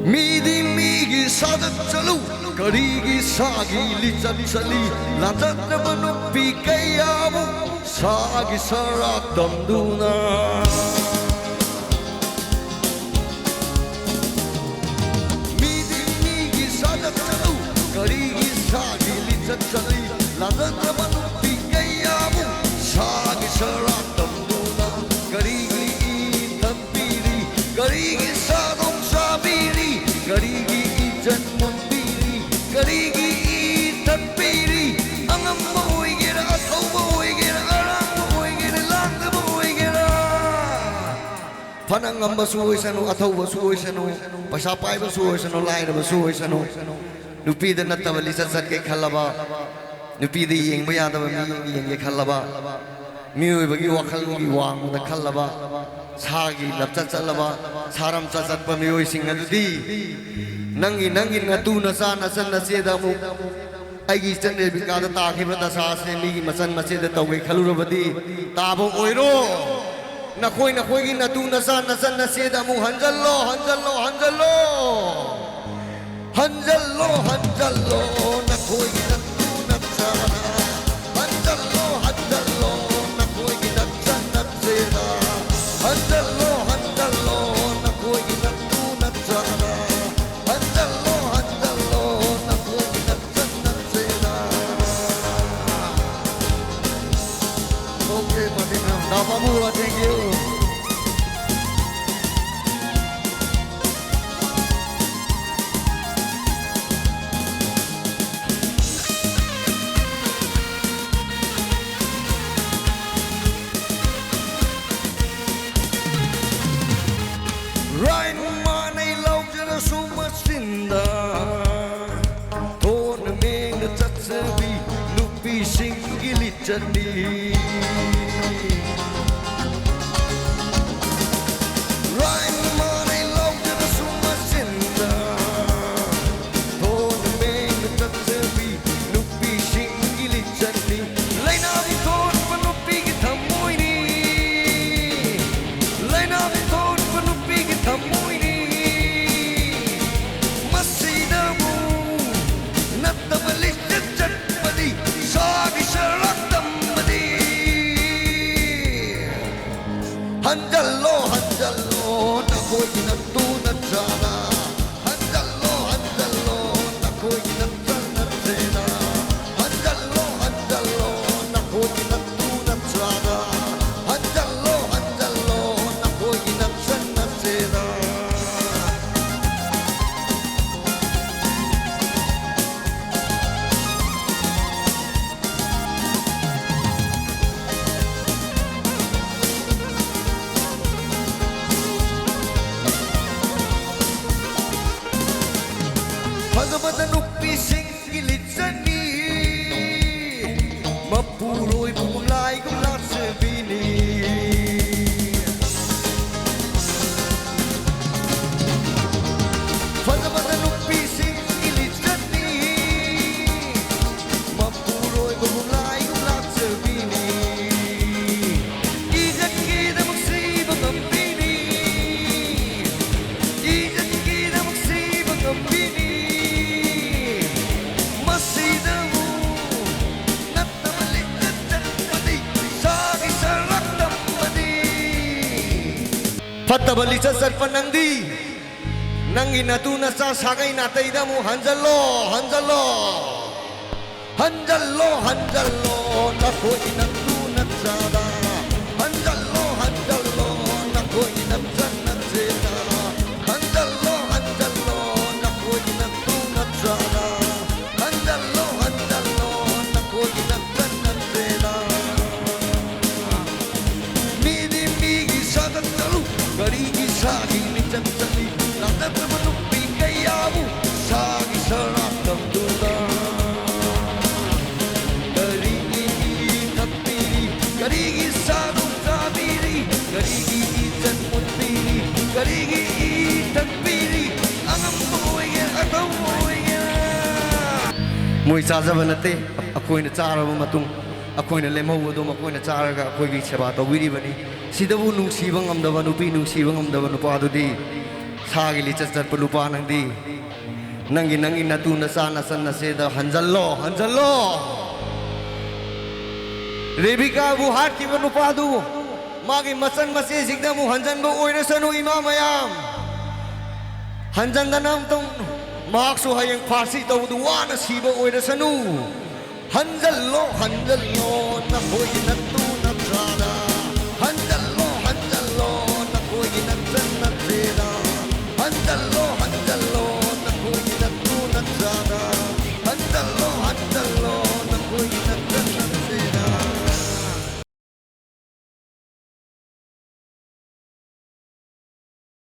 미디 미기 사득자루 거리기 사기 리짜리짜리 라자자바 높이 가야부 사기 사락 덤두나 미디 미기 사득자루 거리기 사기 리짜리짜리 라자자바 높이 가야부 사기 사락 덤두나 거리기 덤비리 거리기 사동 사비리 거리기 이전 문비리 거리기 덤비리 앙암 모이게라 아토 모이게라 아랑 모이게라 랑드 모이게라 파낭암 바수오이사노 아토 바수오이사노 paisa pai ba수오이사노 라이 바수오이사노 누피다 나타바 리사삿게 칼라바 누피다 잉바 야다바 미 잉게 칼라바 미우이바기 와칼기 왕다 칼라바 사기 납자 잘라바 사람 짜zatpa 미오이싱 아두디 낭기 나투나 사나 산나세다무 아이기 스탠데 비카다 타키바다 사세 미기 마산 마세다 타오게 칼루라바디 타보 오이로 나코이기 나투나 사나 산나세다무 한잘로 나코이기 나투나 사나 한잘로 나코이기 나짠나 세다 한잘로 나코이기 나투나 사나 한잘로 나코이기 나짠나 세다 오케이 마디나 나바무와 땡큐 Journey. Right money low to the summa sinda. Thon mein tatsebi nupi singili journey. Laina vi thon panupi ki thamoini. Laina vi thon panupi ki thamoini. Masida mu natabali chatpadi sagi sharak Hanjallo, nakoigi natuna chana. Hanjallo, nakoigi natuna chena. Hanjallo, nakoigi natuna chana. Hanjallo, nakoigi natuna chena. Pagabata nupi singgilit sani mapuroy pumulay kung lasabini Pagabata nupi singgilit sani mapuroy pumulay kung lasabini Ijak kita magsibang ambini Ijak kita magsibang ambini Fatabali sa sarpanangdi nang inatuna sa sakay natay damu hanjallo nako inatuna sada hanjallo nako inatuna sada hanjallo nako inatuna sada hanjallo nako inatuna sada midi migi sagat talu Garigi sagi ni chantali Lata manupi kayabu Sagi sarak tamduna Garigi tapiri Garigi sadung tabiri Garigi itan mutpiri Garigi tapiri Angam moya ataw moya Moy sazaban nate Ako'y natsaraba matung Ako'y nalemhaw adum ako'y natsaraga Ako'y seba tawiri bani Sidabu nung sibang amdaban upi nung sibang amdaban upa adudi ꯏꯁꯥꯒꯤ ꯂꯤꯆꯠ ꯆꯠꯄ ꯅꯨꯄꯥ ꯅꯪꯗꯤ ꯅꯪꯒꯤ ꯅꯇꯨ ꯅꯆꯥ ꯅꯆꯟ ꯅꯆꯦꯗ ꯍꯟꯖꯜꯂꯣ ꯔꯦꯕꯤꯀꯥꯕꯨ ꯍꯥꯠꯈꯤꯕ ꯅꯨꯄꯥꯗꯨ मागी मचन मचे सिगदमु हंजन बो ओइरसनु इमा मयाम हंजन दनम तुम मार्क्सु हयंग फारसी तौदु वाना सीबो ओइरसनु हंजल लो न होई नतु न त्रादा